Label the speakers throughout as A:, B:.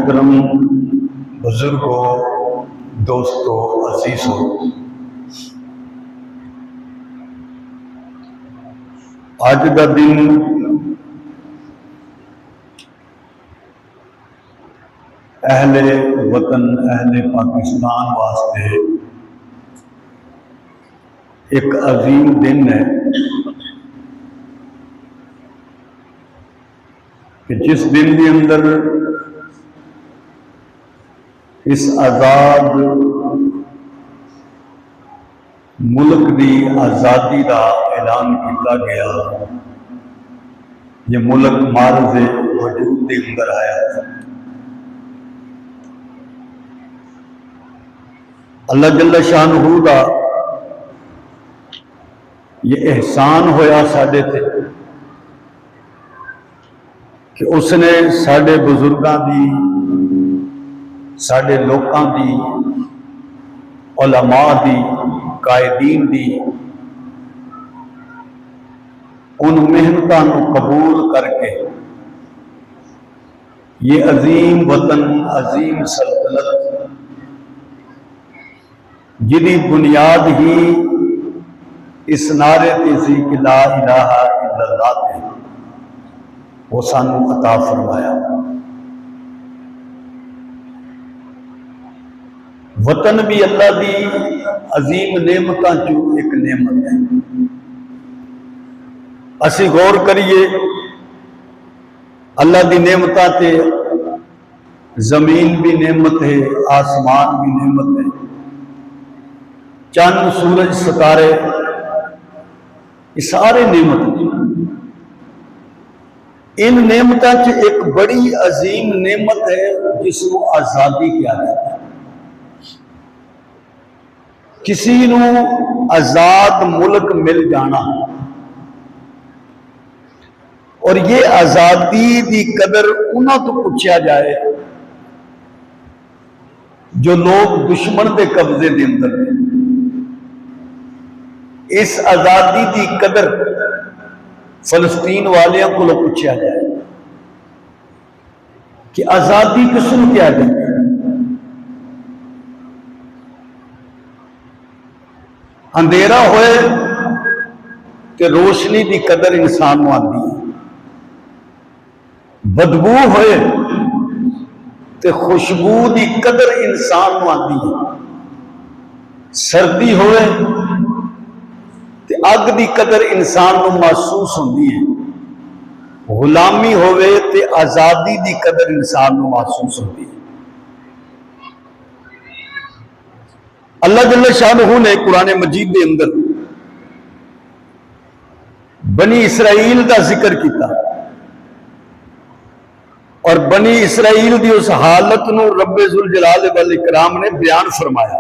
A: محترم بزرگوں، دوستوں، عزیزوں، آج کا دن اہل وطن، اہل پاکستان واسطے ایک عظیم دن ہے کہ جس دن کے اندر اس آزاد ملک کی آزادی کا اعلان کیا گیا، یہ ملک معرض وجود کے اندر آیا ہے۔ اللہ جل شانہ کا یہ احسان ہویا ساڈے تے کہ اس نے ساڈے بزرگاں دی، ساڈے لوکاں دی، علماء دی، قائدین دی ان محنتاں نو قبول کر کے یہ عظیم وطن، عظیم سلطنت جدی بنیاد ہی اس نعرے تے سی کہ لا الہ الا اللہ تے، وہ سانو عطا فرمایا۔ وطن بھی اللہ دی عظیم نعمتاں چوں ایک نعمت ہے۔ اسی غور کریے، اللہ دی نعمتاں تے زمین بھی نعمت ہے، آسمان بھی نعمت ہے، چند، سورج، ستارے، یہ سارے نعمت ہیں۔ ان نعمتاں چ ایک بڑی عظیم نعمت ہے جس کو آزادی کہا جاتا ہے۔ کسی نو آزاد ملک مل جانا، اور یہ آزادی دی قدر انہاں تو پوچھا جائے جو لوگ دشمن دے قبضے دے اندر ہیں۔ اس آزادی دی قدر فلسطین والیاں کو پوچھا جائے کہ آزادی کس نو کیا جائے۔ اندھیرا ہوئے کہ روشنی دی قدر انسان نو آتی ہے، بدبو ہوئے تے خوشبو دی قدر انسان نو آتی ہے، سردی ہوئے تے اگ دی قدر انسان نو محسوس ہوندی ہے، غلامی ہوئے تے آزادی دی قدر انسان نو محسوس ہوندی ہے۔ اللہ جل شانہ نے قرآن مجید دے اندر بنی اسرائیل دا ذکر کیتا، اور بنی اسرائیل دی اس حالت نو رب ذوالجلال والاکرام نے بیان فرمایا۔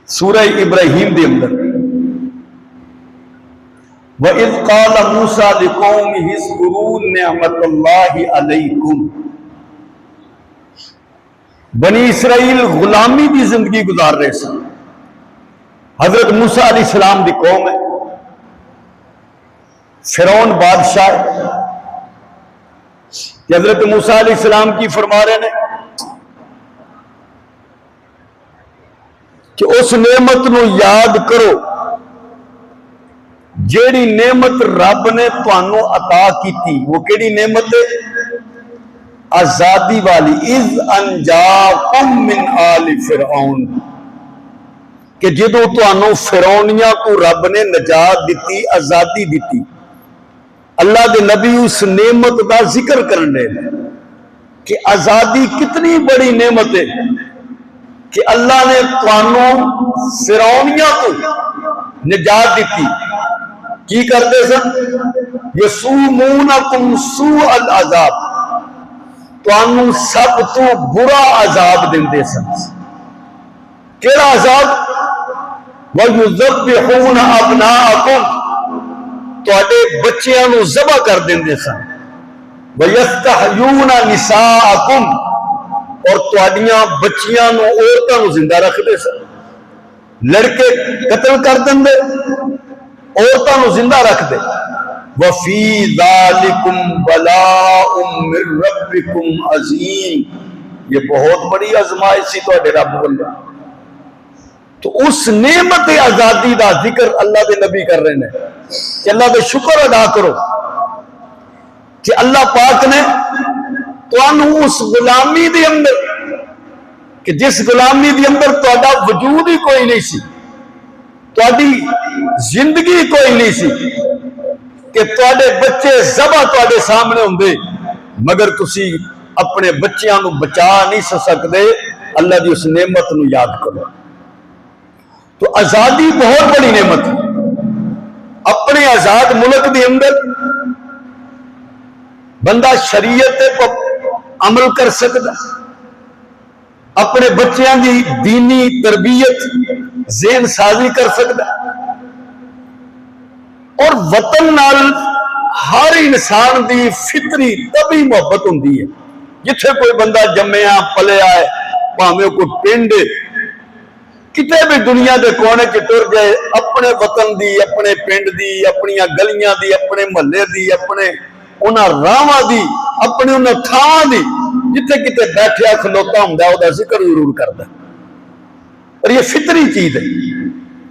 A: سورہ ابراہیم دے اندر وَإِذْ قَالَ مُوسَىٰ لِقَوْمِهِ اذْكُرُوا نِعْمَتَ اللَّهِ عَلَيْكُمْ۔ بنی اسرائیل غلامی کی زندگی گزار رہے سن۔ حضرت موسیٰ علیہ السلام دی قوم ہے، فرعون بادشاہ کہ حضرت موسیٰ علیہ السلام کی فرما رہے ہیں کہ اس نعمت نو یاد کرو جیڑی نعمت رب نے تانوں عطا کی تھی۔ وہ کیڑی نعمت ہے؟ آزادی والی۔ اذ انجاکم من آل فرعون، کہ جدو تانوں فرعونیاں کو رب نے نجات دیتی، آزادی دیتی۔ اللہ دے نبی اس نعمت کا ذکر کرنے کہ آزادی کتنی بڑی نعمت ہے کہ اللہ نے تانوں فرعونیاں کو نجات دیتی۔ کی کرتے سن؟ یسومونکم سوء العذاب، تانوں سب تو برا عذاب دیندے سن۔ کیڑا عذاب؟ وَيُذَبِّحُونَ أَبْنَاءَكُمْ، تواڈے بچیاں نو ذبح کر دیندے سن۔ وَيَسْتَحْيُونَ نِسَاءَكُمْ، اور تواڈیاں بچیاں نو، عورتاں نو زندہ رکھ دے سن۔ لڑکے قتل کر دیں، عورتوں نو زندہ رکھ دے۔ وفی ذالکم بلاء من ربکم عظیم، یہ بہت بڑی آزمائش سی تواڈے رب والوں۔ تو اس نعمت آزادی دا ذکر اللہ دے نبی کر رہے ہیں کہ اللہ دے شکر ادا کرو کہ اللہ پاک نے تانوں اس غلامی دے اندر، کہ جس غلامی دے اندر تہاڈا وجود ہی کوئی نہیں سی، تہاڈی زندگی کوئی نہیں سی، کہ تہاڈے بچے ذبح تہاڈے سامنے ہوندے مگر تسی اپنے بچیاں نو بچا نہیں سکدے، اللہ دی اس نعمت نو یاد کرو۔ تو آزادی بہت بڑی نعمت ہے۔ اپنے آزاد ملک دے اندر بندہ شریعت پر عمل کر سکتا، اپنے بچیاں دی دینی تربیت ذہن سازی کر سکتا، اور وطن نال ہر انسان دی فطری طبی محبت ہوندی ہے۔ جتھے کوئی بندہ جمیا پلیا ہے، پاویں کوئی پنڈ کتے بھی دنیا دے کونے چ ٹر جائے، اپنے وطن دی، اپنے پنڈ دی، اپنی گلیاں دی، اپنے محلے دی، اپنے انہاں راواں دی، اپنے انہاں تھاواں دی، جتھے کتے بیٹھیا کھلوتا ہوندا ہے اودا ذکر ضرور کردا ہے۔ اور یہ فطری چیز ہے۔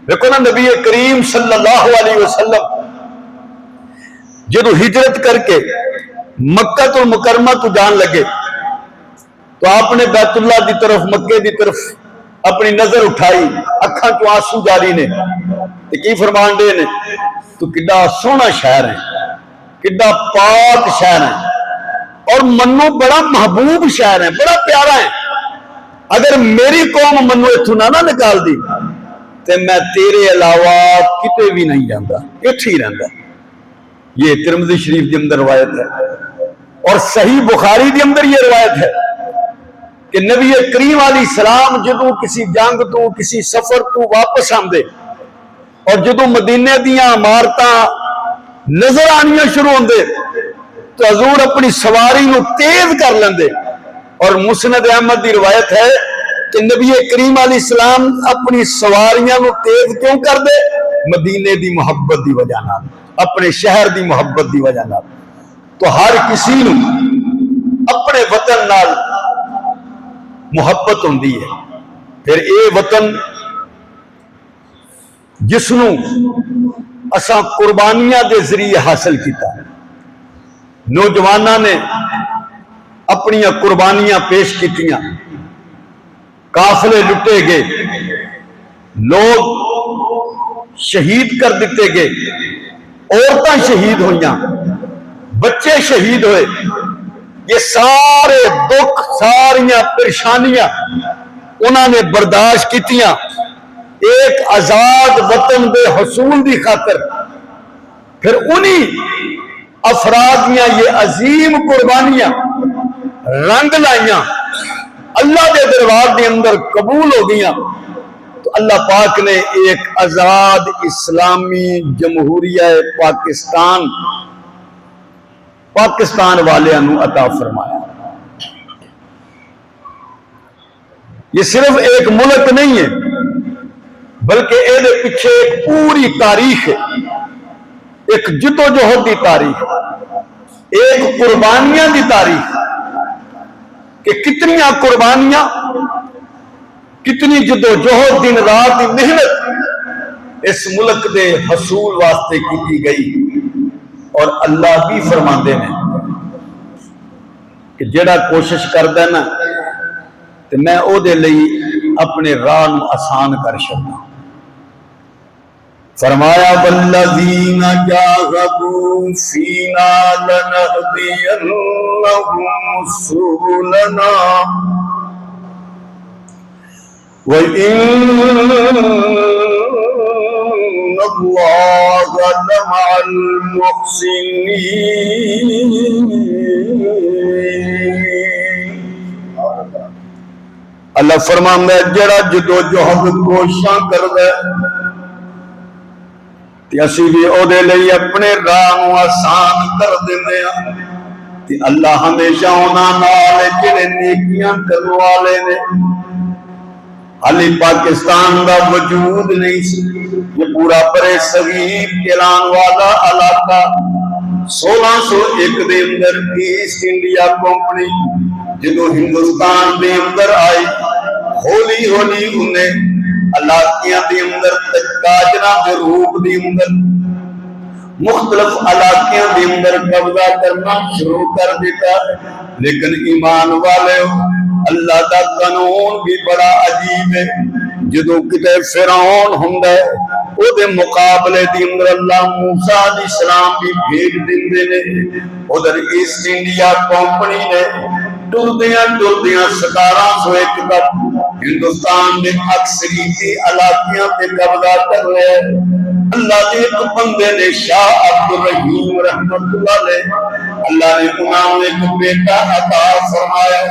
A: دیکھو نا نبی کریم صلی اللہ علیہ وسلم جدو ہجرت کر کے مکہ المکرمہ تو جان لگے تو آپ نے بیت اللہ دی طرف، مکے دی طرف اپنی نظر اٹھائی، اکھاں چوں آنسو جاری نے، تے کی فرمان دے نے، تو کڈا سونا شہر ہے، کڈا پاک شہر ہے، اور منو بڑا محبوب شہر ہے، بڑا پیارا ہے۔ اگر میری قوم منو اتھوں نہ نکال دی تے میں تیرے علاوہ کتے بھی نہیں جاندا، اتھے ہی رہندا۔ یہ ترمذی شریف کے اندر روایت ہے، اور صحیح بخاری کے اندر یہ روایت ہے کہ نبی کریم علیہ السلام جدو کسی جنگ تو، کسی سفر تو واپس آندے، اور جدو مدینے دیاں عمارتاں نظر آنیاں شروع ہوندے تو حضور اپنی سواری نو تیز کر لیندے۔ اور مسند احمد دی روایت ہے کہ نبی کریم علیہ السلام اپنی سواریاں نو تیز کیوں کر دے؟ مدینے دی محبت دی وجہ نال، اپنے شہر دی محبت دی وجہ نال۔ تو ہر کسی نو اپنے وطن نال محبت ہوندی ہے۔ پھر اے وطن جس نو اساں قربانیاں دے ذریعے حاصل کیتا ہے، نوجواناں نے اپنی قربانیاں پیش کیتیاں، قافلے لٹے گئے، لوگ شہید کر دیتے گئے، عورتاں شہید ہوئیاں، بچے شہید ہوئے، یہ سارے دکھ، ساریاں پریشانیاں انہوں نے برداشت کیتیاں ایک آزاد وطن دے حصول دی خاطر۔ پھر انہی افراد یہ عظیم قربانیاں رنگ لائیاں، اللہ دے دربار دے اندر قبول ہو گئیاں، تو اللہ پاک نے ایک آزاد اسلامی جمہوریہ پاکستان والیاں نو عطا فرمایا۔ یہ صرف ایک ملک نہیں ہے بلکہ اے دے پیچھے ایک پوری تاریخ ہے، ایک جدوجہد دی تاریخ، ایک قربانیاں دی تاریخ، کہ کتنیاں قربانیاں، کتنی جدوجہد، دن رات دی محنت اس ملک دے حصول واسطے کی گئی۔ اور اللہ بھی فرماندے نے کہ جڑا کوشش کردا ہے نا تے میں او دے لئی اپنے راہ نو آسان کر چھڈنا۔ فرمایا والذین جاہدوا فینا لنہدینہم سبلنا وَإِنَّ اللَّهَ لَمَعَ الْمُحْسِنِينَ۔ اللہ فرماندا ہے جڑا جدوجہد کوشاں کردا ہے تے اسی بھی او دے لئی اپنے راہ نو آسان کر دیندے ہاں، تے اللہ ہمیشہ انہاں نال جڑے نیکیاں کرن والے نے۔ حالی پاکستان دا وجود نہیں سی، یہ پورا برے صغیر ایران والا علاقہ 1601 دے اندر ایسٹ انڈیا کمپنی جدو ہندوستان دے اندر آئی، ہولی ہولی انہیں علاقیاں دے اندر تاجراں دے روپ دے اندر مختلف علاقیاں دے اندر قبضہ کرنا شروع کر دیتا۔ لیکن ایمان والے اللہ دا قانون بھی بڑا عجیب ہے، جدو کتے فرعون ہوندا ہے او دے مقابلے دی اندر اللہ موسیٰ علیہ السلام بھی بھیج دیندے نے۔ ادھر ایسٹ انڈیا کمپنی نے ٹردیاں 1701 تک ہندوستان میں اکثریتی علاقیاں پہ قبضہ کر رہے ہیں۔ اللہ کے ایک بندے نے شاہ عبد الرحیم رحمت اللہ علیہ، اللہ نے انہوں نے ایک بیٹا عطا فرمایا۔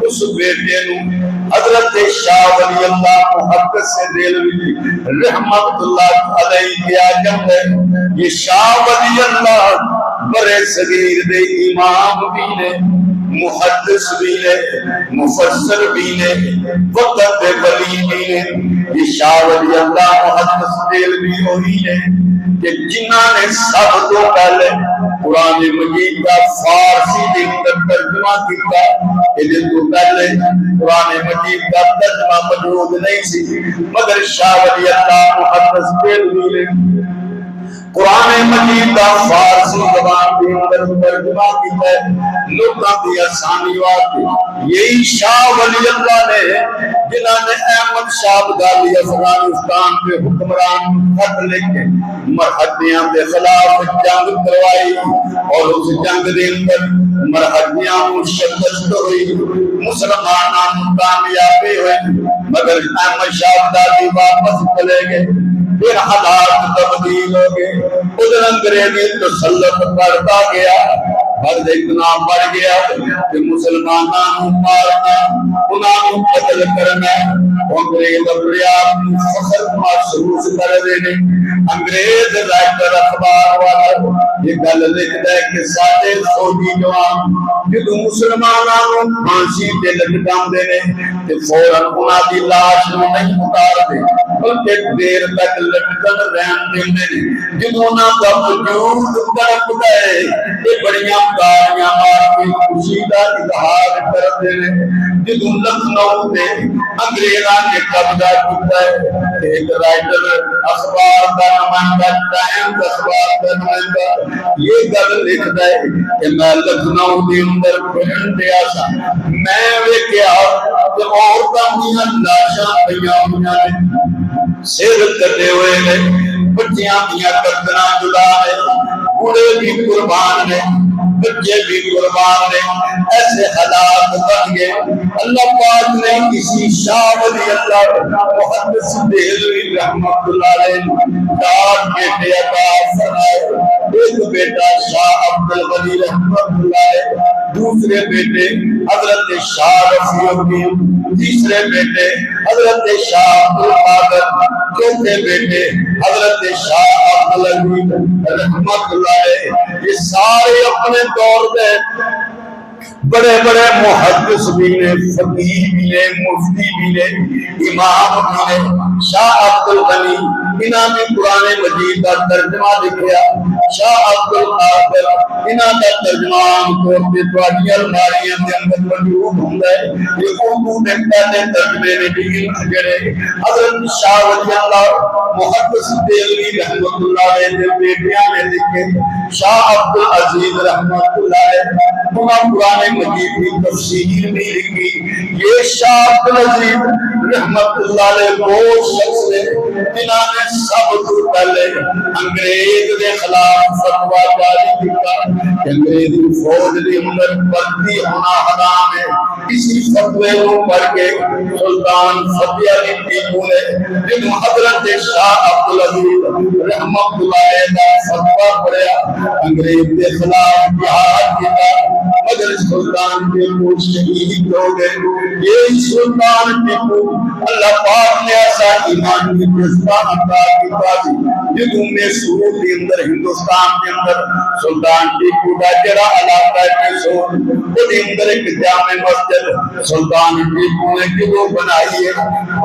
A: اس بیٹے نو حضرت شاہ ولی اللہ محدث سے دہلوی رحمت اللہ علیہ کیا جاتا ہے۔ یہ شاہ ولی اللہ برے صغیر دے امام بھی نے، محدث بھی نے، مفسر بھی نے، وقت دے ولی بھی نے۔ یہ شاہ ولی اللہ محدث دہلوی ہوئی ہے کہ جنہاں نے سب تو پہلے قرآن مجید کا فارسی دے اندر ترجمہ کیتا۔ یہ تو پہلے قرآن مجید کا ترجمہ موجود نہیں سی، مگر شاہ ولی اللہ محدث دہلوی نے قرآن مجید کا فارسی زبان کے اندر ترجمہ کیتا ہے لوگوں کی آسانی واسطے۔ یہی شاہ ولی اللہ نے جنہوں نے احمد شاہ ابدالی افغانستان کے حکمران خط لکھ کے مرہٹیاں کے خلاف جنگ کروائی، اور اس جنگ کے اندر مرہٹیاں شکست ہوئی، مسلمانوں کامیابی ہوئی، مگر احمد شاہ ابدالی واپس چلے گئے۔ پھر حالات تبدیل ہو گئے، ادھر انگریزی تسلط بڑھتا گیا، حد اتنا بڑھ گیا کہ مسلمانوں مارنا، انہوں قتل کرنا، انگریز اپنے آپ فخر محسوس کر دینے۔ انگریز رائٹر اخبار والا یہ گل لکھتا ہے کہ سارے فوجی جوان جدو مسلمانوں پھانسی تے لٹکان دینے تے فوراً انہاں دی لاش نو نہیں اتار دے، بلکہ دیر تک لٹکن رہن دیندے نے۔ جدو انہاں دا وجود تڑپدا ہے یہ بڑیاں تالیاں مار کے خوشی دا اظہار کرتے ہیں۔ جدو لکھنؤ تے انگریزاں نے قبضہ کیتا ہے، ایک رائٹر اخبار کا نمائندہ، ٹائمز اخبار کا نمائندہ یہ گل لکھتا ہے کہ میں لکھنؤ کے اندر پھرن دیا سا، میں ویکھیا کہ عورتاں دیاں لاشاں پئیاں ہوئیاں نے، سر کٹے ہوئے نے، بچیاں دیاں گردناں جدا نے، بوڑھے بھی قربان نے، بچے بھی قربان نے۔ ایسے حالات بن گئے۔ اللہ پاک نے کسی شاہ ولی اللہ محدث دہلوی رحمت اللہ علیہ چار بیٹے عطا فرمائے۔ ایک بیٹا شاہ عبد الغنی رحمت اللہ علیہ، دوسرے بیٹے حضرت شاہ رفیع الدین، تیسرے بیٹے حضرت شاہ عبد القادر، چوتھے بیٹے حضرت شاہ عبد العزیز رحمت اللہ علیہ۔ یہ سارے اپنے دور میں بڑے بڑے محدث بھی نے، فقیہ بھی نے، مفتی بھی نے، امام بھی نے۔ شاہ عبد الغنی انہاں نے قرآن مجید کا ترجمہ لکھیا، شاہ عبد القادر انہاں کا ترجمہ عام طور پہ تواڈی الماریاں دے اندر موجود ہوندا ہے۔ یہ اردو دے پہلے ترجمے نے بھی جڑے حضرت شاہ ولی اللہ محدث دہلوی رحمت اللہ علیہ دے بیٹیاں نے لکھے، شاہ عبد العزیز رحمت اللہ علیہ انہاں قرآن مجید کی تفسیر بھی لکھی۔ یہ شاہ عبد العزیز رحمت اللہ علیہ وہ شخص نے جنہاں نے سب تو پہلے انگریز دے خلاف فتویٰ جاری کیا کہ انگریزی فوج دے اندر بھرتی ہونا حرام ہے۔ اسی فتوے کو پڑھ کے سلطان فتح علی ٹیپو نے جن حضرت شاہ عبد العزیز رحمت اللہ علیہ کا فتویٰ پڑھیا، انگریز دے خلاف جہاد کیا، مگر سلطان ٹیپو شہید ہو گئے. یہ سلطان ٹیپو اللہ پاک نے ایسا ایمان کی جذبہ عطا کیتا سی جدوں میں سورت کے اندر ہندوستان کے اندر سلطان ٹیپو کا جڑا علاقہ ہے سور وہ اندر ایک جامع مسجد سلطان ٹیپو نے کیوں بنائی ہے.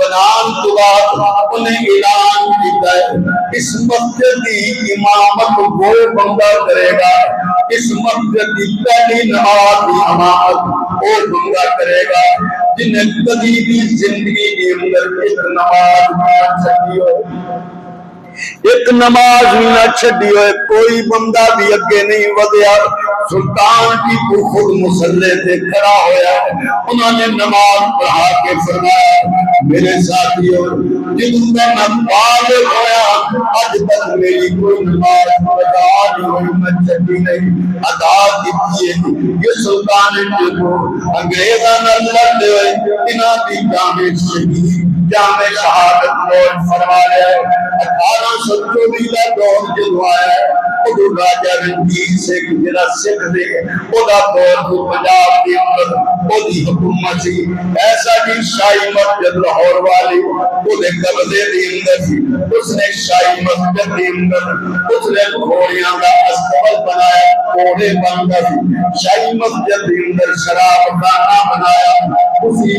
A: بنان تو بعد انہیں اعلان کیتا ہے اس مسجد کی امامت وہ بندہ کرے گا, اس مسجد کی پہلی نماز کی امامت وہ بندہ کرے گا جنہیں کبھی بھی زندگی کے اندر ایک نماز نہ چھڈی ہو, ایک نماز نہ چھڈی ہوئے, کوئی بندہ بھی اگے نہیں ودیا. سلطان ٹیپو خود مصلی تے کھڑا ہویا, انہوں نے نماز پڑھا کے فرمایا میرے ساتھیوں جدوں میں بالغ ہویا اج تک میری کوئی نماز ادا نہیں ہوئی, میں چھڈی نہیں, ادا کی ہے. یہ سلطان ٹیپو انگریزاں نال لڑدے ہوئے انہاں دی جامع شہید جامع شہادت نوش فرما رہا ہے. 1824 کا دور جدو آیا ہے ادو راجا رنجیت سنگھ جڑا سکھ دے اودا دور کو پنجاب کے اندر اودی حکومت سی. ایسا جی شاہی مسجد لاہور والی اودے قبضے دے اندر سی. اس نے شاہی مسجد کے اندر اس نے گھوڑیاں کا استبل بنایا, گھوڑے بنتا سی. شاہی مسجد کے اندر شراب خانہ بنایا. اسی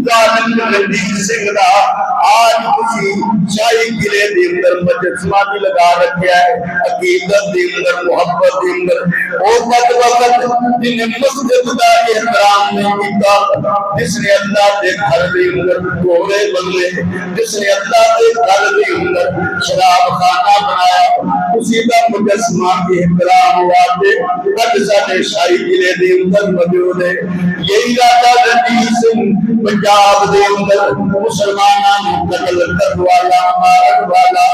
A: ظالم رنجیت سنگھ دا آج اسی شاہی قلعے دے اندر مجسمہ بھی لگا رکھا ہے, عقیدت دے اندر محبت دے اندر. اور بد وقت جن مسجد کا احترام نہیں کیتا, جس نے اللہ کے گھر دے اندر گھوڑے بنلے, جس نے اللہ کے گھر دے اندر شراب خانہ بنایا, اسی کا مجسمہ کی احترام واسطے اج ساڈے شاہی قلعے دے اندر موجود ہے. یہی راجا رنجیت سنگھ پنجاب دے اندر مسلماناں نوں قتل کرن والا مارن والا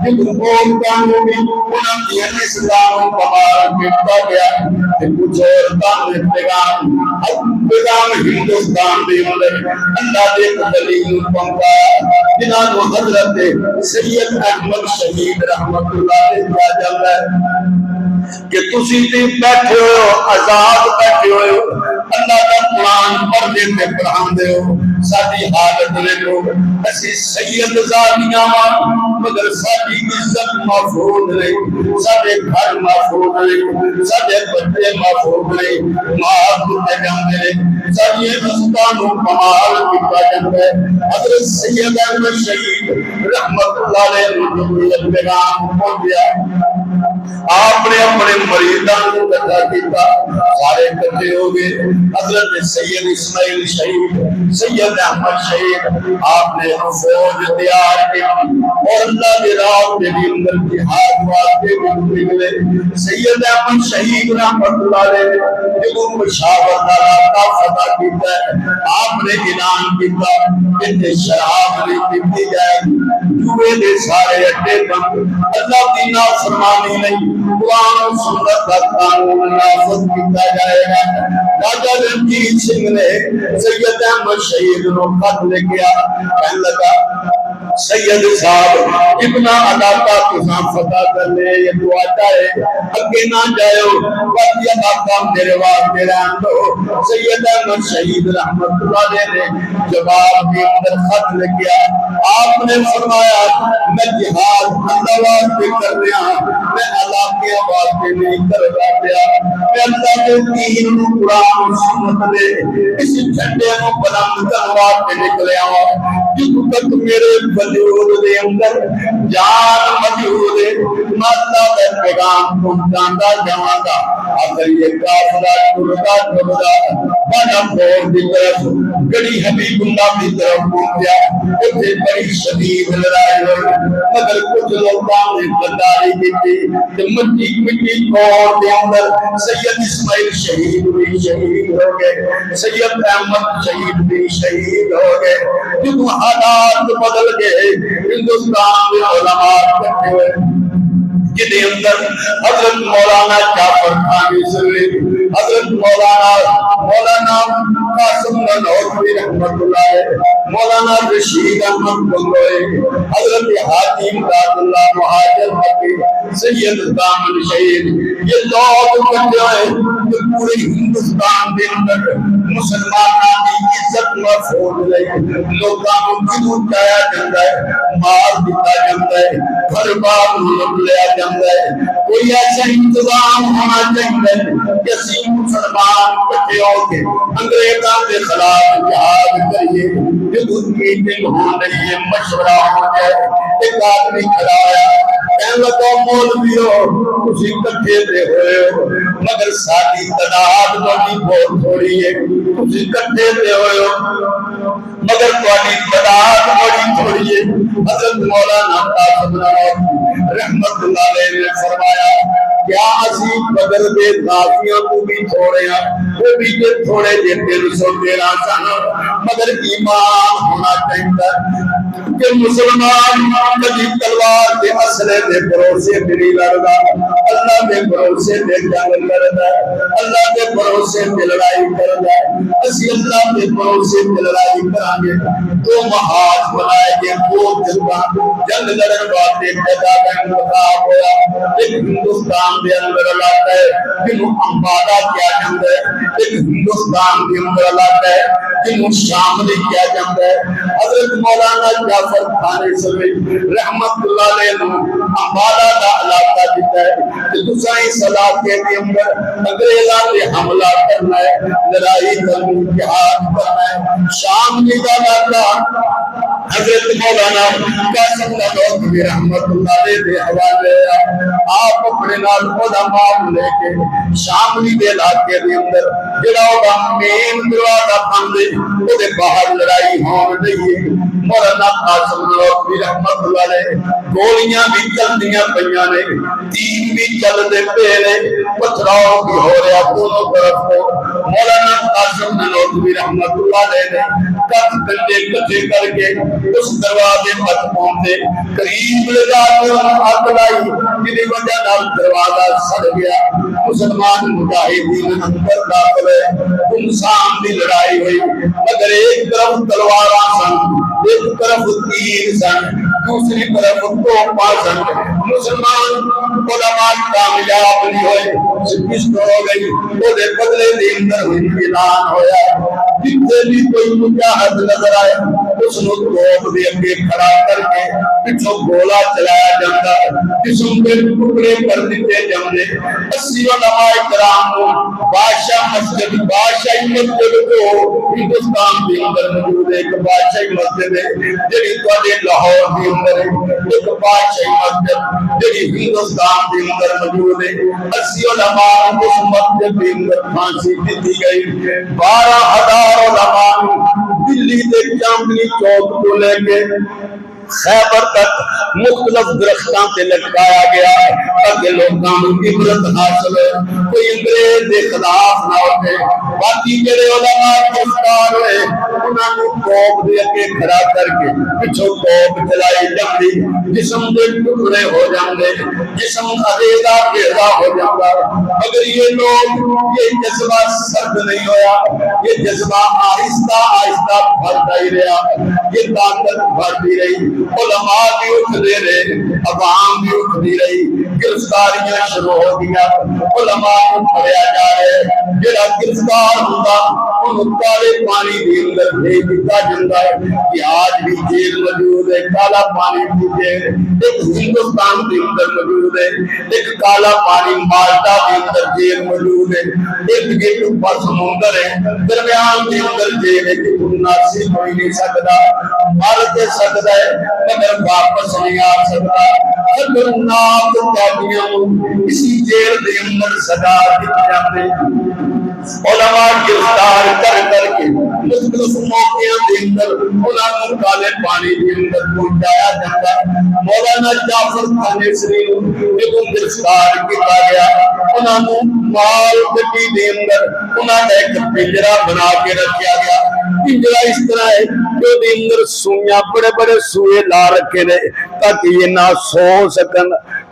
A: جدوں عورتاں نوں بھی انہاں دی اسلام مبارک کیتا گیا تے کچھ عورتاں نے پیغام ہندوستان دے اندر اللہ دے ولی نوں پہنچایا جنہاں نوں حضرت سید احمد شہید رحمت اللہ علیہ کہا جاتا ہے کہ تسی تے بیٹھے ہو آزاد بیٹھے ہو, اللہ کا قرآن پڑھتے تے پڑھاندے ہو. ساری حالت دیکھو اسی سید زادیاں مگر ساری عزت محفوظ نہیں, سارے گھر محفوظ نہیں, سارے بچے محفوظ نہیں, مار دیتے جاندے ہیں, ساری رستاں نوں کمال کیتا جاندا ہے. حضرت سید احمد شہید رحمت اللہ علیہ نوں پیغام پہنچیا, آپ نے اپنے مریداں کو اکٹھا کیتا, سارے اکٹھے ہو گئے. حضرت سید اسماعیل شہید, سید احمد شہید, آپ نے فوج تیار کی اور اللہ کے راہ کے اندر جہاد واسطے نکلے. سید احمد شہید رحمت اللہ علیہ جدوں پشاور کا علاقہ فتح کیتا ہے, آپ نے اعلان کیتا کہ شراب نہیں پیتی جائے گی, جوئے دے سارے اڈے بند, اللہ کی نافرمانی نہیں, قرآن و سنت کا قانون نافذ کیتا جائے گا. راجا رنجیت سنگھ نے سید احمد شہید نو خط لکھیا, کہنے لگا سید صاحب اتنا علاقہ تساں فتح کر لے, یہ تو آتا ہے اگے نہ جاؤ, باقی علاقہ میرے واسطے رہن دو. سید احمد شہید رحمت اللہ علیہ نے جواب کے اندر خط لکھیا, آپ نے فرمایا میں جہاد اللہ واسطے کر رہا ہوں, میں علاقے واسطے نہیں کر رہا, میں اللہ کے دین نوں قرآن و سنت دے اس جھنڈے نوں بلند کرنے واسطے نکلیا ہوں. جدوں تک میرے وجود دے اندر جان موجود ہے میں اللہ کا پیغام پہنچاتا جاواں گا. اگر یہ قافلہ ٹرتا ٹرتا بناپور کی طرف گڑی حبیب اللہ کی طرف پہنچا, اتنے بڑی شدید لڑائی ہوئی, مگر کچھ لوگوں نے غداری کی تھی. مٹی کوڑ کے اندر سید اسماعیل شہید بھی شہید ہو گئے, سید احمد شہید بھی شہید ہو گئے. جدوں حالات بدل گئے ہندوستان میں علماء اکٹھے ہوئے جن اندر حضرت مولانا جعفر تھانوی حضرت مولانا قاسم نانوتوی رحمت اللہ علیہ، مولانا رشید احمد گنگوئی، حضرت حاجی امداد اللہ مہاجر مکی، سید دامن شہید، یہ لوگ کٹے ہوئے کہ پورے ہندوستان کے اندر مسلمانوں کی عزت محفوظ رہی، لوگوں کو کیوں چایا جاتا ہے، مار دیتا جاتا ہے، گھر بار لوٹ لیا جاتا ہے، کوئی ایسا انتظام ہونا چاہیے کہ اسی مسلمان کٹے ہو کے انگریزوں کے خلاف جہاد کریے، جب اس میٹنگ ہو رہی ہے مشورہ ہو جائے، ایک آدمی کھڑا ہے کہنے لگا مولویو تسی کٹھے دے ہوئے ہو مگر ساری تعداد بڑی بہت تھوڑی ہے، تسی کٹھے دے ہوئے ہو مگر تھوڑی تعداد بڑی تھوڑی ہے۔ حضرت مولانا قاسم نانوتوی رحمت اللہ علیہ نے فرمایا کیا اسی بدر دے غازیاں کو بھی تھوڑے ہیں، وہ بھی کہ تھوڑے جے 313 سن مگر ایمان ہونا چاہیے کہ مسلمان کبھی تلوار کے اسلحے دے بھروسے نہیں لڑدا، اللہ دے بھروسے تے جنگ لڑدا ہے، اللہ دے بھروسے تے لڑائی کردا ہے، اسی اللہ دے بھروسے تے لڑائی کران گے، دو محاذ بنائے گے، دو جنگ لڑن واسطے جگہ کا انتخاب ہوا، ایک ہندوستان دے اندر علاقہ ہے جنہوں امبادہ کیا جاتا ہے، ایک ہندوستان دے اندر علاقہ ہے جنہوں شاملی کیا جاتا ہے۔ حضرت مولانا جعفر تھانوی رحمت اللہ علیہ نے امبادہ کا علاقہ دیتا ہے کہ دوسری علاقے کے اندر انگریزاں پہ حملہ کرنا ہے، لڑائی کرنی، جہاد کرنا ہے، شاملی کا علاقہ حضرت مولانا قاسم نانوتوی رحمت اللہ علیہ دے حوالے آپ اپنے نال علماء لے کے شاملی دے علاقے دے اندر جڑا ہوگا مین دروازہ بند ہے وہ دے باہر لڑائی ہون رہی ہے، مولانا قاسم نانوتوی رحمت اللہ علیہ گولیاں بھی چلدیاں پیاں نے، تیر بھی چلدے پے نے، پتھراؤ بھی ہو رہا دونوں طرف کو، مولانا قاسم نانوتوی رحمت اللہ علیہ نے کت ڈنڈے کٹھے کر کے اس دروازے تک پہنچے، قریب لگا کے ہاتھ لائی جنہیں وجہ نال دروازہ سڑ گیا، مسلمان مجاہدین اندر داخل ہے، انسان دی لڑائی ہوئی مگر ایک طرف تلواراں سن، ایک طرف تیر سن، دوسری طرف توپاں سن، مسلمان علماء کامیاب نہیں ہوئے، شکست ہو گئی، وہ دے بدلے دے اندر ہوئی اعلان ہویا، جتنے بھی کوئی مجاہد نظر آئے اس نے توپ دے اگے کھڑا کر کے پچھوں گولا چلایا جاتا، جسم کے ٹکڑے کر دیتے جاندے۔ 80 علماء کرام کو بادشاہ مسجد، بادشاہی مسجد کو ہندوستان کے اندر موجود ہے، ایک بادشاہی مسجد ہے جڑی تواڈے لاہور کے اندر ہے، ایک بادشاہی مسجد جڑی ہندوستان کے اندر موجود ہے، 80 علماء اس مسجد کے اندر پھانسی دی گئی، 12,000 علماء دلی دے چاندنی چوک کو لے کے خیبر تک مختلف درختوں سے لٹکایا گیا تاکہ لوگوں کو عبرت حاصل ہو، کوئی انگریز کے خلاف نہ ہوتے۔ باقی جڑے علماء گرفتار ہوئے انہوں نے توپ دے کے کھڑا کر کے پچھوں توپ چلائی جاتی، جسم کے ٹکڑے ہو جاندے، جسم ادھیرا گھیرا ہو جاتا، مگر یہ لوگ یہ جذبہ سرد نہیں ہویا، یہ جذبہ آہستہ آہستہ بڑھتا ہی رہا، یہ طاقت بڑھتی رہی، علماء بھی اٹھتے رہے، عوام بھی اٹھتی رہی، گرفتاریاں شروع ہو گیا، علماء کو پڑھیا جا رہے، جڑا گرفتار ہوتا ان کالے پانی کے اندر بھیج دیتا جاتا ہے، کہ آج بھی جیل موجود ہے، کالا پانی کی جیل ایک ہندوستان کے اندر موجود ہے، ایک کالا پانی مالٹا کے اندر جیل موجود ہے، ایک گیٹ پر سمندر ہے، درمیان کے اندر جیل ہے کہ تم ناصر کوئی نہیں سکتا، مر کے سکتا ہے مگر واپس نہیں آ سکتا۔ خطرناک قیدیوں اسی جیل کے اندر سزا دی جاتی، علماء گرفتار کر کے مختلف موقعوں کے اندر انہوں کو کالے پانی کے اندر پہنچایا جاتا۔ مولانا جعفر تھانوی کو گرفتار کیا گیا، انہوں کو مال گڈی کے اندر انہوں نے ایک پنجرا بنا کے رکھا گیا، پنجرا اس طرح ہے کہ اندر سوئیاں بڑے بڑے سوئے لا رکھے نے، تک یہ نہ سو سکن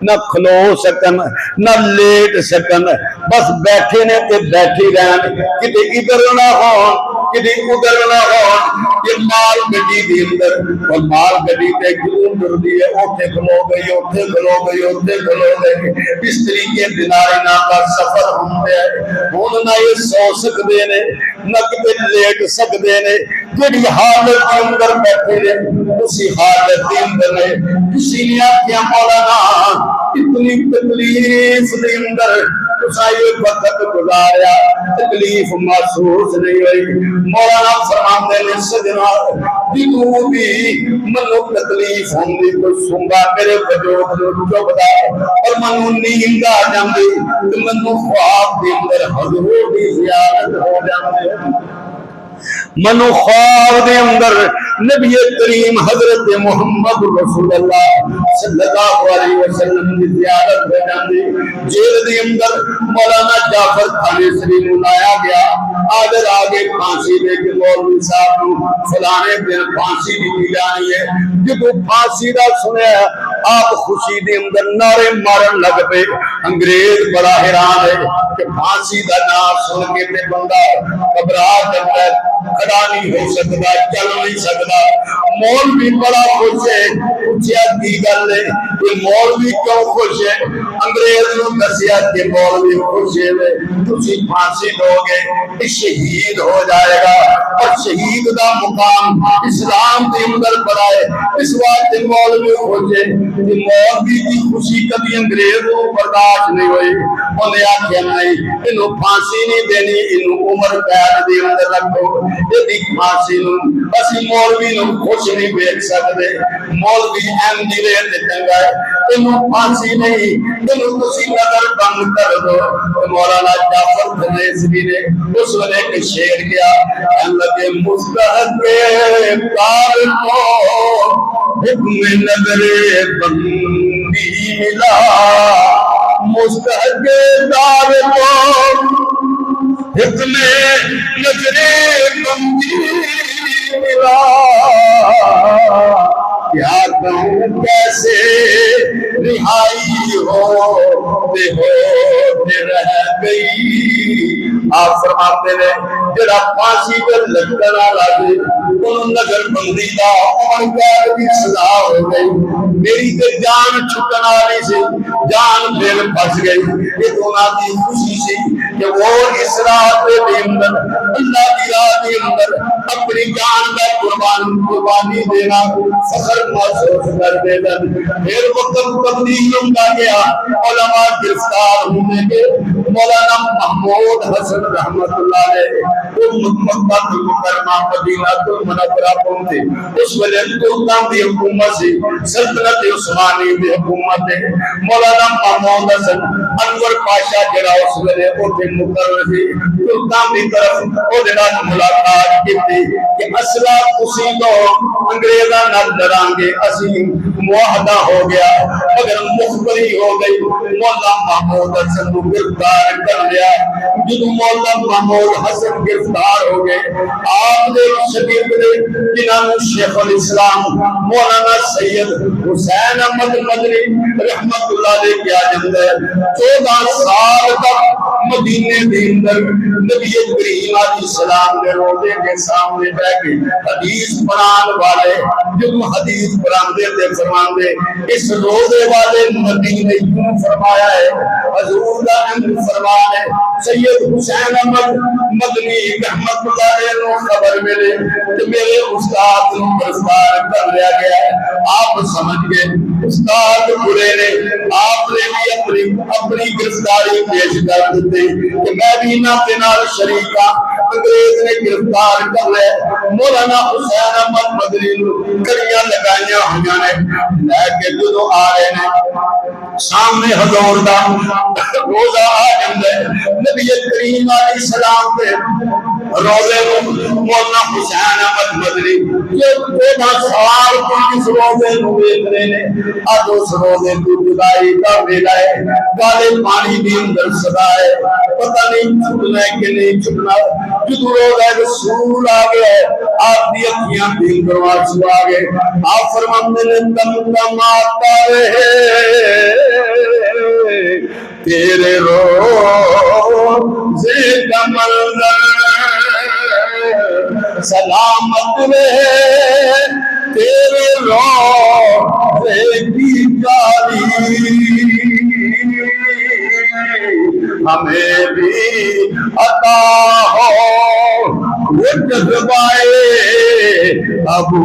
A: نہ کھلو سکن نہ لیٹ سکن، بس بیٹھے نے تے بیٹھے رہن، کدے ادھر نہ ہون کدے ادھر نہ ہون۔ یہ مال گڈی دی اندر، اور مال گڈی تے کیوں ڈردی ہے، اوتھے کھلو گئی اوتھے کھلو گئی اوتھے کھلو گئی، اس طریقے دینارینہ کا سفر ہوندے ہے۔ ہن نہ یہ سو سکدے نے نہ کدے لیٹ سکدے نے، جڑی حالت کے اندر بیٹھے نے اسی حالت کے اندر نے۔ کسی نے آخیا مولانا اتنی تکلیف کے اندر تساں یہ وقت گزاریا، تکلیف محسوس نہیں ہوئی؟ مولانا فرماندے نے سجنا جدوں بھی منو تکلیف ہوندی تو سنگا میرے وجود نو چبدا، اور منو نیند آ جاندی تو منو خواب دے اندر حضور دی زیارت ہو جاندی، منو خواب دے اندر نبی کریم حضرت محمد رسول اللہ صلی اللہ علیہ وسلم کی زیارت ہو جاندی۔ جیل دے اندر مولانا جعفر تھانیسری نو لایا گیا، آدر آگے پھانسی دے کے مولوی صاحب نو فلانے دن پھانسی دی جانی ہے۔ جب پھانسی دا سنیا آپ خوشی دے اندر نعرے مارن لگ پے۔ انگریز بڑا حیران ہے کہ پھانسی دا نام سن کے تے بندہ گھبرا جاتا ہے، کھڑا نہیں ہو سکتا، چل نہیں سکتا۔ مولوی بڑا خوش ہے، پوچھیا کی گل ہے، یہ مولوی کیوں خوش ہے؟ انگریز نے دسیا کہ مولوی خوش ہے تسی پھانسی دو گے شہید ہو جائے گا، اور شہید دا مقام اسلام کے اندر بڑا ہے، اس واسطے مولوی خوش ہے۔ مولوی کی خوشی کبھی انگریز کو برداشت نہیں ہوئی، انہیں آخیا نہیں انہوں پھانسی نہیں دینی، انہوں عمر قید دے اندر رکھو، یہ پھانسی نو اسی مولوی نو خوش نہیں دیکھ سکتے۔ مولوی ایم جی رہتے چنگا ہے، انہوں پھانسی نہیں، انہوں تسی نظر بند کر دو۔ مولانا جعفر تھانیسری نے اس وقت ایک شعر کیا، کہنے لگے مستحق کار کو حکم نظر بندی ملا، مستحق کار کو حکم نظر بندی ملا، کیا کہوں کیسے رہائی ہوتے ہوتے رہ گئی۔ آپ فرماتے ہیں جڑا پھانسی پہ لٹکن والا سی انہوں نظر بندی دا عمر قید کی سزا ہو گئی، میری تے جان چھٹن والی سی، جان پھر پھنس گئی۔ یہ دونوں کی خوشی سی کہ وہ اس راہ پہ اندر اللہ کی راہ کے اندر اپنی جان کا قربانی دینا فخر محسوس کرتے ہیں۔ پھر وقت تبدیل ہوتا گیا، علماء گرفتار ہونے کے، مولانا محمود حسن رحمت اللہ علیہ وہ مکہ المکرمہ مدینہ المنورہ پہنچے۔ اس وجہ ترکان دی حکومت سے سلطنت عثمانی دی حکومت ہے۔ مولانا محمود حسن انور پاشا جڑا اس وجہ اوتھے مقرر سی، ترکان دی طرف او دے نال ملاقات کیتی کہ اصلہ تسی تو انگریزاں نال ڈران گے، اسی معاہدہ ہو گیا، مگر مخبری ہو گئی۔ مولانا محمود حسن کو گرفتار کر لیا۔ جب مولانا محمود حسن گرفتار ہو گئے، آپ نے شبیر نے جنہاں شیخ الاسلام مولانا سید حسین احمد مدنی رحمت اللہ علیہ کیا جاندہ ہے 14 سال تک مدینے دے اندر نبی کریم علیہ السلام نے روزے کے سامنے بیٹھ کے حدیث پڑھان والے جب حدیث پڑھاندے تے فرماندے اس روزے والے مدینے کیوں فرمایا ہے؟ حضور دا امر فرمان ہے سید حسین احمد مدنی رحمت اللہ علیہ کو خبر ملے کہ میرے استاد کو گرفتار کر لیا گیا ہے۔ آپ سمجھ گئے استاد برے نے، آپ نے بھی اپنی گرفتاری پیش کر دیتے کہ میں بھی نہ نال شریکہ انگریز نے گرفتار کر لے۔ مولانا حسین احمد مدنی کڑیاں لگائیاں ہوئیاں نے، لے کے جدو آ رہے ہیں سامنے حضور دا روزہ آ جاندے، نبی کریم علیہ السلام پہ روزے مولانا حسین احمد مدنی کہ 14 سال کو اس روزے نو ویکھ رہے نے اج اس روزے تو جدائی دا ویلا ہے کالے پانی دی اندر صدا ہے پتہ نہیں چھٹنا ہے کہ نہیں چھٹنا جدوں روزہ رسول آ گیا آپ دی اکھیاں دی اندر آنسو آ گئے آپ فرماندے نے دم دم آتا رہے تیرے روزے کا منظر سلامت رہے تیرے روزے کی جاری ہمیں بھی عطا ہو وہ جذبائے ابو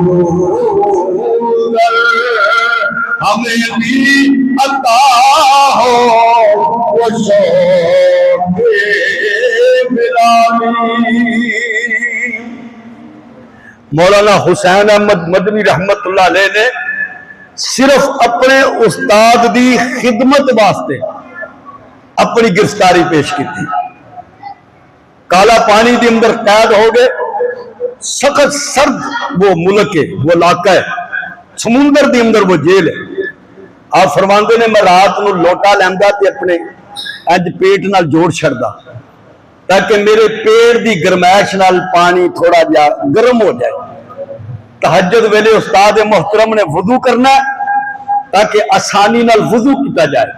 A: ذر ہمیں بھی عطا ہو وہ شوق بلالی۔ مولانا حسین احمد مدنی رحمت اللہ علیہ نے صرف اپنے استاد دی خدمت واسطے اپنی گرفتاری پیش کی تھی۔ کالا پانی دی اندر قید ہو گئے، سخت سرد وہ ملک ہے، وہ علاقہ ہے، سمندر دی اندر وہ جیل ہے۔ آپ فرماندے نے میں رات نو لوٹا لیندا تے اپنے انج پیٹ نال جوڑ چھڑدا تاکہ میرے پیٹ دی گرمائش نال پانی تھوڑا جا گرم ہو جائے۔ تہجد ویلے استاد محترم نے وضو کرنا ہے تاکہ آسانی نال وضو کیتا جائے۔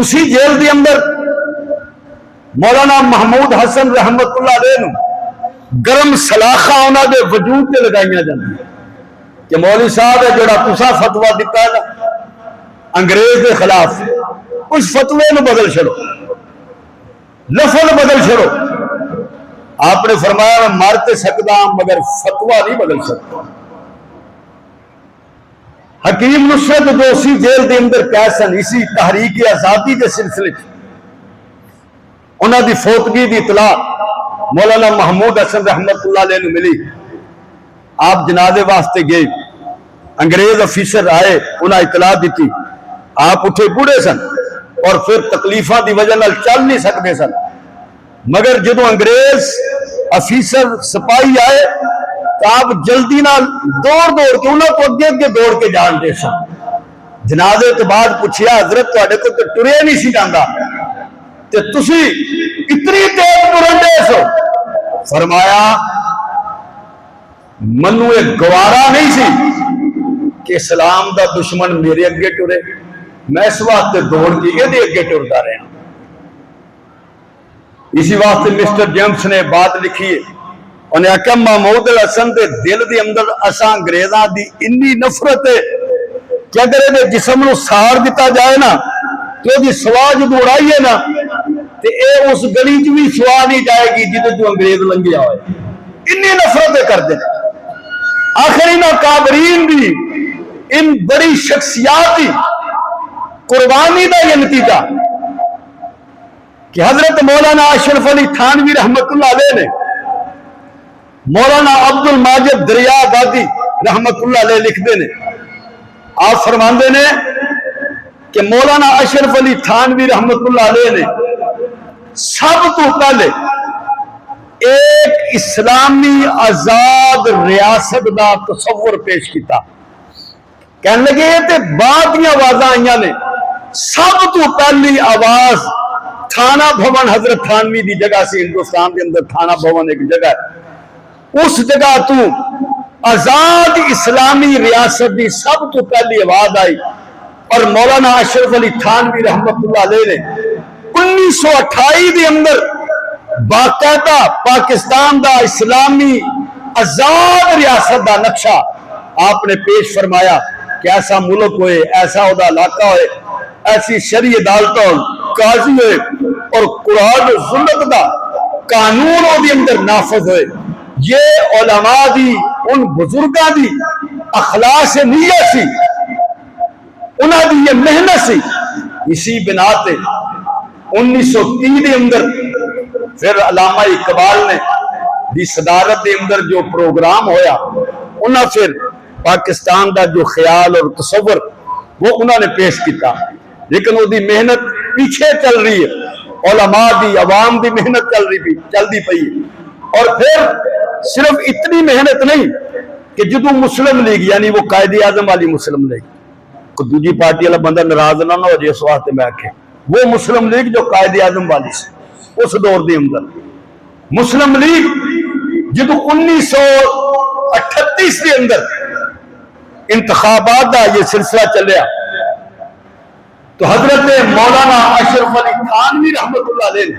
A: اسی جیل دی اندر مولانا محمود حسن رحمت اللہ علیہ نو گرم سلاخاں انہاں دے وجود تے لگائیاں جاندیاں کہ مولوی صاحب ہے جڑا تساں فتویٰ دیتا ہے نا انگریز کے خلاف، اس فتوے نو بدل چھڑو، لفظ بدل چھڑو۔ آپ نے فرمایا میں مار تے سکدا مگر فتویٰ نہیں بدل سکتا۔ حکیم نصرت جو اسی جیل دے اندر کیسن اسی تحریک آزادی کے سلسلے انہاں دی فوتگی دی اطلاع مولانا محمود حسن رحمت اللہ علیہ نے ملی۔ آپ جنازے واسطے گئے، انگریز افیسر آئے، انہاں اطلاع دیتی، آپ اٹھے بوڑھے سن اور پھر تکلیفاں دی وجہ نال چل نہیں سکتے سن، مگر جدو انگریز افیسر سپاہی آئے تو آپ جلدی نال دوڑ کے انہوں کو اگے دوڑ کے جان دے سن۔ جنازے تو بعد پوچھیا حضرت تواڈے کو تو ٹریا نہیں سی جاندا تے تسی اتنی تیز ٹرن دے سو؟ فرمایا منو ایک گوارا نہیں سی کہ اسلام دا دشمن میرے اگے ٹرے، میں اس واسطے دوڑ کے یہ اگے ٹرتا رہا۔ اسی واسطے مسٹر جیمس نے بات لکھی ہے، انہیں آکھا محمود الحسن دے دل دے اندر اساں انگریزاں دی انی نفرت ہے کہ اگر یہ جسم نو ساڑ دیتا جائے نا تو دی سوا جدو اڑائیے نا تے اے اس گلی چ بھی سوا نہیں جائے گی جدو جو انگریز لنگیا ہوئے، انی نفرتیں کر دیں۔ آخر ان کابرین بھی ان بڑی شخصیاتی قربانی دا یہ نتیجہ کہ حضرت مولانا اشرف علی تھانوی رحمت اللہ علیہ نے مولانا عبد الماجد دریا آبادی رحمت اللہ علیہ لکھتے نے، آپ فرماندے نے کہ مولانا اشرف علی تھانوی رحمت اللہ علیہ نے سب تو پہلے ایک اسلامی آزاد ریاست دا تصور پیش کیتا۔ کہنے لگے تے بعد کی آوازاں آئیاں نے، سب تو پہلی آواز تھانہ بھون حضرت تھانوی دی جگہ سے، ہندوستان کے اندر تھانہ بھون ایک جگہ ہے، اس جگہ تو آزاد اسلامی ریاست دی سب تو پہلی آواز آئی اور مولانا اشرف علی تھانوی رحمت اللہ علیہ نے 1928 دے اندر باقاعدہ پاکستان دا اسلامی آزاد ریاست دا نقشہ آپ نے پیش فرمایا کہ ایسا ملک ہوئے، ایسا ادا علاقہ ہوئے، ایسی شرعی عدالتوں قاضی ہوئے اور قرآن و سنت دا قانون دی اندر نافذ ہوئے۔ یہ علماء دی ان بزرگاں دی اخلاص نیت سی، انہاں دی یہ محنت سی۔ اسی بنا تے 1930 دے اندر پھر علامہ اقبال نے دی صدارت دے اندر جو پروگرام ہویا، انہاں پھر پاکستان دا جو خیال اور تصور وہ انہوں نے پیش کیتا، لیکن وہ دی محنت پیچھے چل رہی ہے، علماء دی عوام دی محنت چل دی پئی ہے۔ اور پھر صرف اتنی محنت نہیں کہ جدو مسلم لیگ یعنی وہ قائد اعظم والی مسلم لیگ، کوئی دوجی پارٹی والا بندہ ناراض نہ ہو جائے اس واسطے میں آکھے، وہ مسلم لیگ جو قائد اعظم والی سے اس دور دے اندر مسلم لیگ جدو 1938 کے اندر انتخابات کا یہ سلسلہ چلیا تو حضرت مولانا اشرف علی تھانوی رحمت اللہ علیہ نے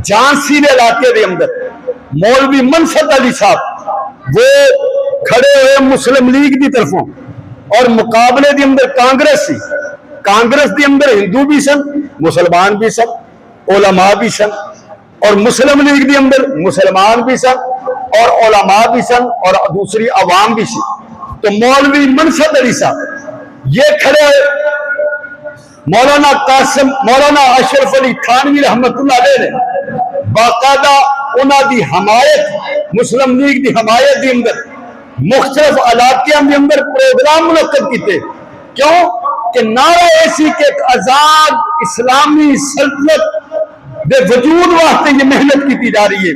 A: جھانسی کے علاقے کے اندر مولوی منصت علی صاحب وہ کھڑے ہوئے مسلم لیگ کی طرفوں اور مقابلے کے اندر کانگریس سی، کانگریس کے اندر ہندو بھی سن، مسلمان بھی سن، علماء بھی سن، اور مسلم لیگ کے اندر مسلمان بھی سن اور علماء بھی سن اور دوسری عوام بھی سی۔ تو مولوی منصت علی صاحب یہ کھڑے مولانا اشرف علی تھانوی رحمت اللہ علیہ نے باقاعدہ انہاں دی حمایت مسلم لیگ دی حمایت دی اندر مختلف علاقوں کے اندر پروگرام منعقد کیتے، کیوں کہ نعرہ ایسی کہ ایک آزاد اسلامی سلطنت دے وجود واسطے یہ محنت کی جا رہی ہے۔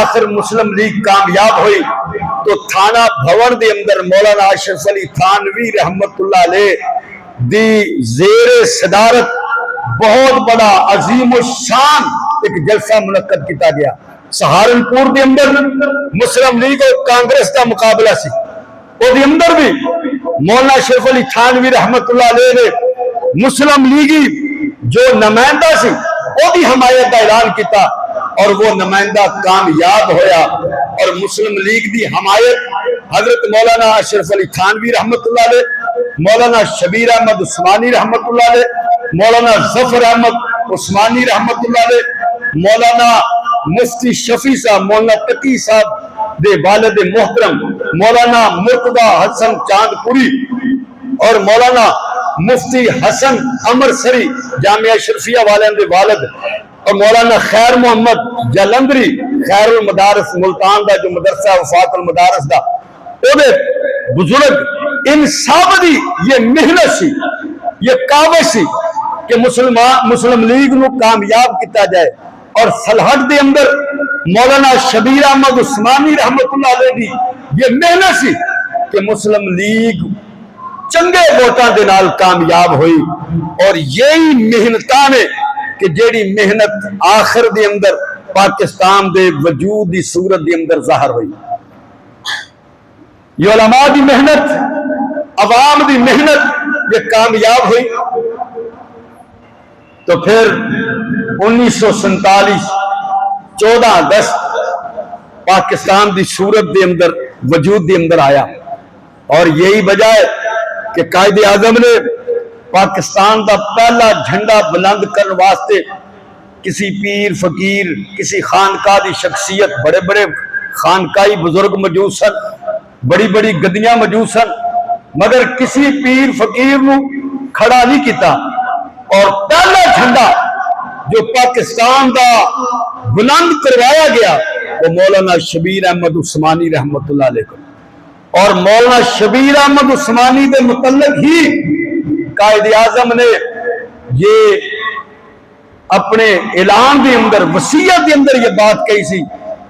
A: آخر مسلم لیگ کامیاب ہوئی تو تھانہ بھون دے اندر مولانا اشرف علی تھانوی رحمت اللہ علیہ دی زیر صدارت بہت بڑا عظیم الشان ایک جلسہ منعقد کیتا گیا۔ سہارنپور دے اندر مسلم لیگ اور کانگریس کا مقابلہ سی، اور دے اندر بھی مولانا اشرف علی تھانوی رحمت اللہ علیہ نے مسلم لیگی جو نمائندہ سی وہ بھی حمایت کا اعلان کیتا اور وہ نمائندہ کامیاب ہویا، اور مسلم لیگ دی حمایت حضرت مولانا اشرف علی تھانوی رحمت اللہ علیہ، مولانا شبیر احمد عثمانی رحمت اللہ علیہ، مولانا ظفر احمد عثمانی رحمت اللہ علیہ، مولانا مفتی شفیع صاحب، مولانا تقی صاحب دے والد محترم مولانا مرتضی حسن چاند پوری اور مولانا مفتی حسن امر سری جامعہ اشرفیہ والوں دے والد، اور مولانا خیر محمد جلندری خیر المدارس ملتان دا جو مدرسہ وفات المدارس دا او دے بزرگ، ان سب دی یہ محنت سی، یہ کاوش سی کہ مسلم لیگ نو کامیاب کیتا جائے، اور سلہٹ دے اندر مولانا شبیر احمد عثمانی رحمت اللہ علیہ دی یہ محنت سی کہ مسلم لیگ چنگے ووٹاں دے نال کامیاب ہوئی، اور یہی محنتاں نے کہ جیڑی محنت آخر دے اندر پاکستان دے وجود دی صورت دے اندر ظاہر ہوئی۔ یہ علماء دی محنت، عوام دی محنت یہ کامیاب ہوئی۔ تو پھر 1947 14 اگست پاکستان دی صورت دے اندر وجود دے اندر آیا، اور یہی وجہ ہے کہ قائد اعظم نے پاکستان دا پہلا جھنڈا بلند کرنے واسطے کسی پیر فقیر کسی خانقاہ دی شخصیت، بڑے بڑے خانقاہی بزرگ موجود سن، بڑی بڑی گدیاں موجود سن، مگر کسی پیر فقیر نو کھڑا نہیں کیتا، اور پہلا جھنڈا جو پاکستان دا بلند کروایا گیا وہ مولانا شبیر احمد عثمانی رحمت اللہ علیہ کو، اور مولانا شبیر احمد عثمانی دے متعلق ہی قائد اعظم نے یہ اپنے اعلان دے اندر وصیت دے اندر یہ بات کہی سی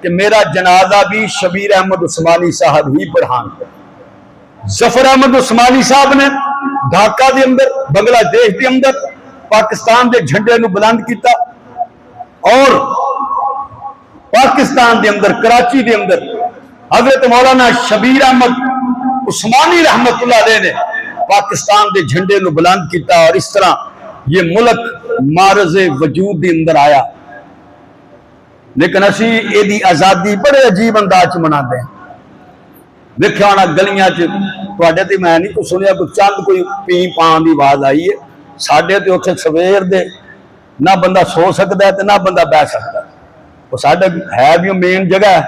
A: کہ میرا جنازہ بھی شبیر احمد عثمانی صاحب ہی پڑھان۔ ظفر احمد عثمانی صاحب نے ڈھاکہ دے اندر بنگلہ دیش دے اندر پاکستان دے جھنڈے نو بلند کیتا، اور پاکستان دے اندر کراچی دے اندر حضرت مولانا شبیر احمد عثمانی رحمت اللہ علیہ نے پاکستان دے جھنڈے نو بلند کیتا، اور اس طرح یہ ملک معرض وجود دے اندر آیا۔ لیکن اسی اے دی آزادی بڑے عجیب انداز منا دیں، دیکھا ہونا گلیاں چاہتے تے میں نہیں کو سنیا کوئی چند کوئی پی پان دی آواز آئی ہے، ساڑھے تے اتھے سویر دے نہ بندہ سو سکتا ہے تے نہ بندہ بہ سکتا ہے، وہ ساڑھے ہے بھی مین جگہ ہے،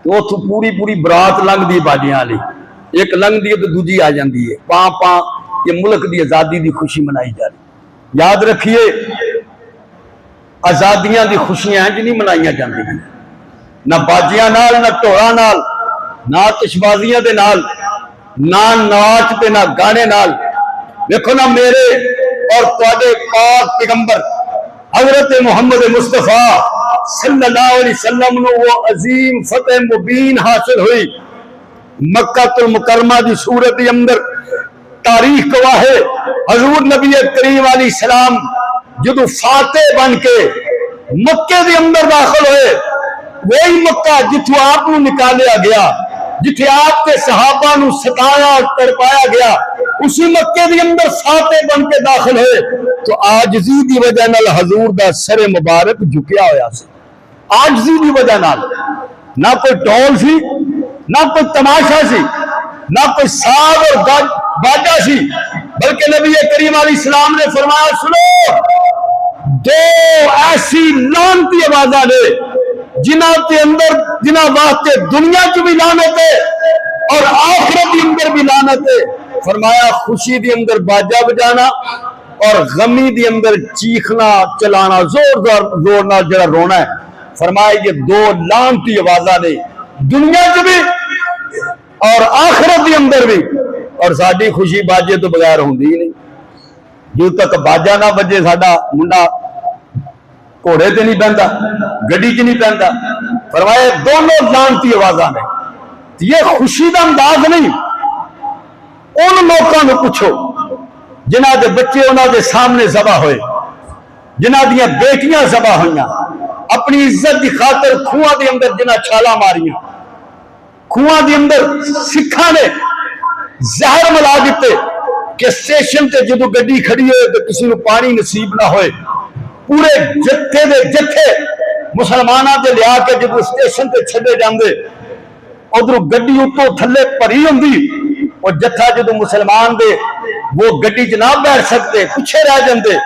A: تو اتھو پوری برات لنگ دی باجیاں لی، ایک لنگ دی تو دوجی آ جاندی ہے، پاں یہ ملک دی آزادی دی خوشی منائی جا رہی۔ یاد رکھیے آزادیاں دی خوشیاں ہیں جنہیں منائیاں جاندی ہیں، نہ باجیاں نال، نہ ٹوڑا نال، نہ آتش بازیاں دے نال، نہ ناچ تے نہ گانے نال۔ دیکھو نا میرے اور تواڈے پاک پیغمبر حضرت محمد مصطفیٰ صلی اللہ علیہ وسلم نو وہ عظیم فتح مبین حاصل ہوئی مکہ المکرمہ دی صورت اندر. تاریخ گواہ ہے حضور نبی کریم علیہ السلام جدو فاتح بن کے مکے دے اندر داخل ہوئے، وہی مکہ جتھوں آپ نو نکالیا گیا، جتھے آپ کے صحابہ نو ستایا اور تڑپایا گیا، اسی مکے دے اندر فاتح بن کے داخل ہوئے تو عاجزی دی وجہ نال حضور دا سر مبارک جھکیا ہویا سی. عاجزی دی وجہ نال، نہ کوئی ڈھول سی، نہ کوئی تماشا سی، نہ کوئی ساز اور باجا سی، بلکہ نبی کریم علیہ السلام نے فرمایا سنو، دو ایسی لعنتی آوازاں نے جنہاں واسطے دنیا کی بھی لعنت ہے اور آخرت کے اندر بھی لعنت ہے. فرمایا خوشی دی اندر باجا بجانا اور غمی دی اندر چیخنا چلانا، زور نال جڑا رونا ہے. فرمایا یہ دو لعنتی آوازاں نے دنیا کی بھی اور آخرت کے اندر بھی. اور ساری خوشی باجے تو بغیر ہوندی ہی نہیں. جب تک باجا نہ بجے ساڈا منڈا گھوڑے تے نہیں پہنتا، گڈی چ نہیں پہنتا. فرمایا دونوں لعنتی آوازاں نے. یہ خوشی کا انداز نہیں. ان لوگوں کو پوچھو جنہ دے بچے انہوں دے سامنے ذبح ہوئے، جنہ دیاں بیٹیاں ذبح ہوئیاں، اپنی عزت دی خاطر کھواں دے اندر جنہ چھالا ماریاں، کھواں دے اندر سکھاں نے زہر ملا دیتے کہ سٹیشن تے جدو گڈی کھڑی ہوئے تو کسی کو پانی نصیب نہ ہوئے. پورے جتھے دے جتھے مسلماناں دے لیا کے جدو سٹیشن تے چھڈے جاندے، ادھر گڈی اتوں تھلے پری ہوندی، اور جتھا جدو مسلمان دے وہ گڈی چ نہ بیٹھ سکتے، پیچھے رہ جاندے،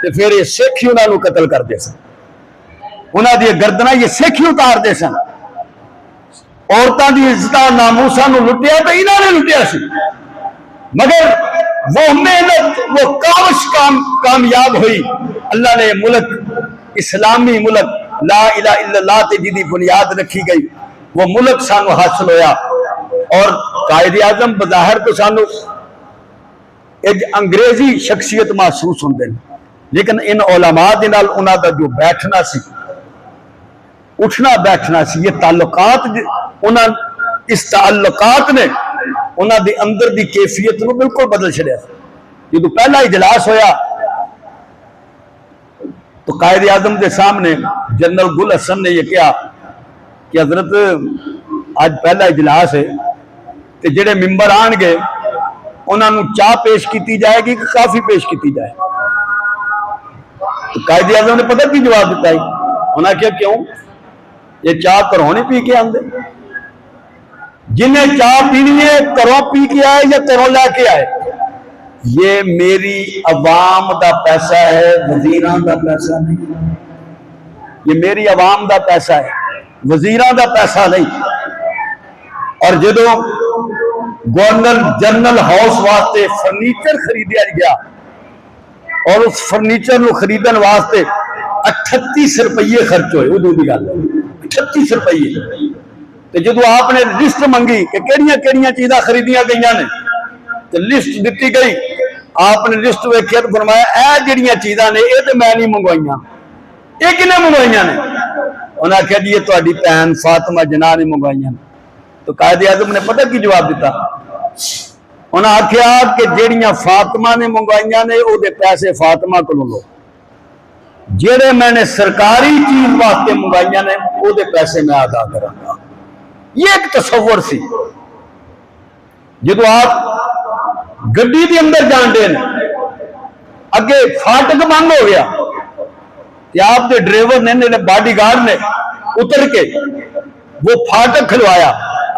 A: تے پھر یہ سکھ ہی انہاں نو قتل کر دے سن. انہاں دی گردناں یہ سکھ ہی اتار دے سن. عورتاں دی عزتاں ناموساں نو لٹیا تے انہاں نے لٹیا سی. مگر وہ محنت، وہ کاوش کامیاب ہوئی. اللہ نے ملک، اسلامی ملک لا الہ الا اللہ تے جی دی بنیاد رکھی گئی، وہ ملک سانو حاصل ہویا. اور قائد اعظم بظاہر تو سانو ایک انگریزی شخصیت محسوس ہوندے ہیں، لیکن ان علماء دے نال انہاں دا جو بیٹھنا سی، اٹھنا بیٹھنا سی، یہ تعلقات انہاں اس تعلقات نے انہاں دے اندر دی کیفیت نو بالکل بدل چھڑیا. جدو پہلا اجلاس ہویا تو قائد اعظم دے سامنے جنرل گل حسن نے یہ کہا کہ حضرت آج پہلا اجلاس ہے کہ جڑے ممبر آن گے انہاں نو چاہ پیش کیتی جائے گی کہ کافی پیش کیتی جائے. تو قائد اعظم نے پتہ کی جواب دیتا ہے؟ انہاں کیا کیوں؟ یہ چاہ گھروں نہیں پی کے آندے، جنہیں چاہ پینی ہے گھروں پی کے آئے یا گھروں لے کے آئے. یہ میری عوام دا پیسہ ہے، وزیراں دا پیسہ نہیں. یہ میری عوام دا پیسہ ہے، وزیراں دا پیسہ نہیں. اور جدو گورنر جنرل ہاؤس واسطے فرنیچر خریدیا گیا اور اس فرنیچر نو خریدن واسطے 38 روپیے خرچ ہوئے، ادو دی گل 38 روپیے. تو جدو آپ نے لسٹ منگی کہ کیڑیاں کیڑیاں چیزاں خریدیاں گئیاں نے تو لسٹ دیتی گئی. آپ نے لسٹ ویکھیا تو فرمایا اے جڑیاں چیزاں نے یہ تو میں نہیں منگوائیاں، یہ کنے منگوائیاں نے؟ انہاں کہا جی یہ تہاڈی بہن فاطمہ جناح نے منگوائیاں. تو قائد اعظم نے پتہ کی جواب دیتا؟ انہاں آکھیا کہ جڑیاں فاطمہ نے منگوائیاں نے او دے پیسے فاطمہ کو لو، جڑے میں نے سرکاری چیز واسطے منگوائیاں نے او دے پیسے میں ادا کراں گا. یہ ایک تصور سی. جدو آپ گڈی دے اندر جان دے اگے فاٹک بند ہو گیا کہ آپ کے ڈرائیور نے باڈی گارڈ نے اتر کے وہ فاٹک کھلوایا.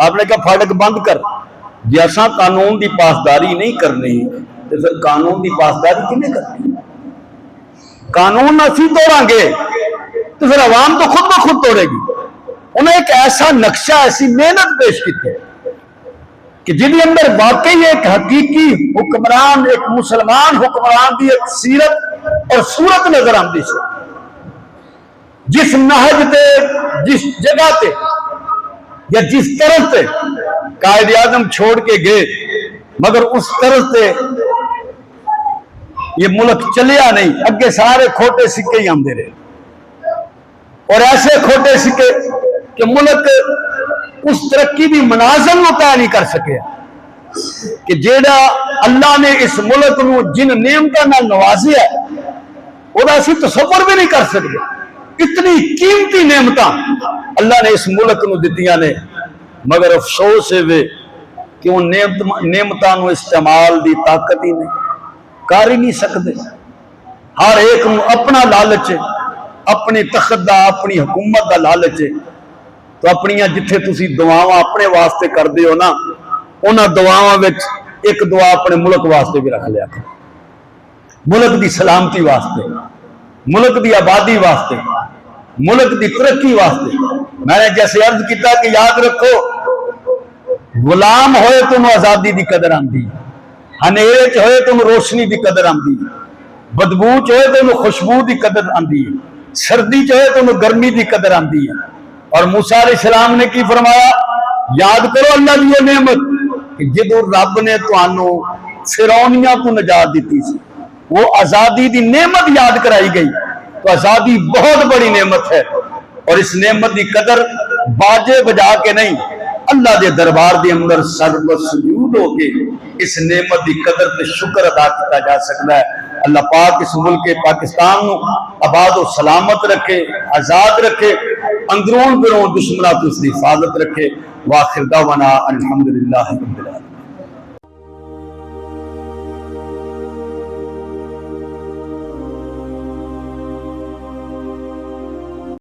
A: آپ نے کہا فاٹک بند کر. جیسا قانون دی پاسداری نہیں کرنی تو پھر قانون دی پاسداری کنے کرنی؟ قانون اسی توڑاں گے تو پھر عوام تو خود بخود توڑے گی. انہیں ایک ایسا نقشہ، ایسی محنت پیش کی تھی کہ جن کے اندر واقعی ایک حقیقی حکمران، ایک مسلمان حکمران کی ایک سیرت اور صورت نظر آتی سی. جس نہج تے، جس جگہ تے یا جس طرف تے قائد اعظم چھوڑ کے گئے، مگر اس طرف تے یہ ملک چلیا نہیں. اگے سارے کھوٹے سکے ہی آندے رہے. اور ایسے کھوٹے سکے کہ ملک اس ترقی بھی منازل نو طے نہیں کر سکے کہ جیڑا اللہ نے اس ملک نو جن نعمتوں نال نوازیا ہے وہ اسی تصور بھی نہیں کر سکتے. اتنی قیمتی نعمتاں اللہ نے اس ملک نو دتیاں نے، مگر افسوس ہے کہ ان نعمتاں نو استعمال دی طاقت ہی نہیں، کر ہی نہیں سکتے. ہر ایک نو اپنا لالچ ہے، اپنی تخت دا اپنی حکومت دا لالچ ہے. تو اپنیاں جتھے تسی دعاواں اپنے واسطے کردے ہو نا، انہاں دعاواں وچ ایک دعا اپنے ملک واسطے بھی رکھ لیا کرو، ملک دی سلامتی واسطے، ملک دی آبادی واسطے، ملک دی ترقی واسطے. میں نے جیسے عرض کیتا کہ یاد رکھو غلام ہوئے تم آزادی دی قدر آندی، ہنیرے چ ہوئے تم روشنی دی قدر آندی، بدبو چ ہوئے تم خوشبو دی قدر آندی، سردی چ ہوئے تم گرمی دی قدر آندی. اور موسیٰ علیہ السلام نے کی فرمایا؟ یاد کرو اللہ دی یہ نعمت کہ جدو رب نے تانوں فرعونیاں کو نجات دیتی سی، وہ آزادی دی نعمت یاد کرائی گئی. تو آزادی بہت بڑی نعمت ہے، اور اس نعمت دی قدر باجے بجا کے نہیں، اللہ دے دربار دے اندر سر سجود ہو کے اس نعمت دی قدر تے شکر ادا کیا جا سکتا ہے. اللہ پاک اس ملک پاکستان نو آباد و سلامت رکھے، آزاد رکھے، اندرون برون دشمنوں تو اس کی حفاظت رکھے. واخر دعوانا الحمدللہ رب العالمین.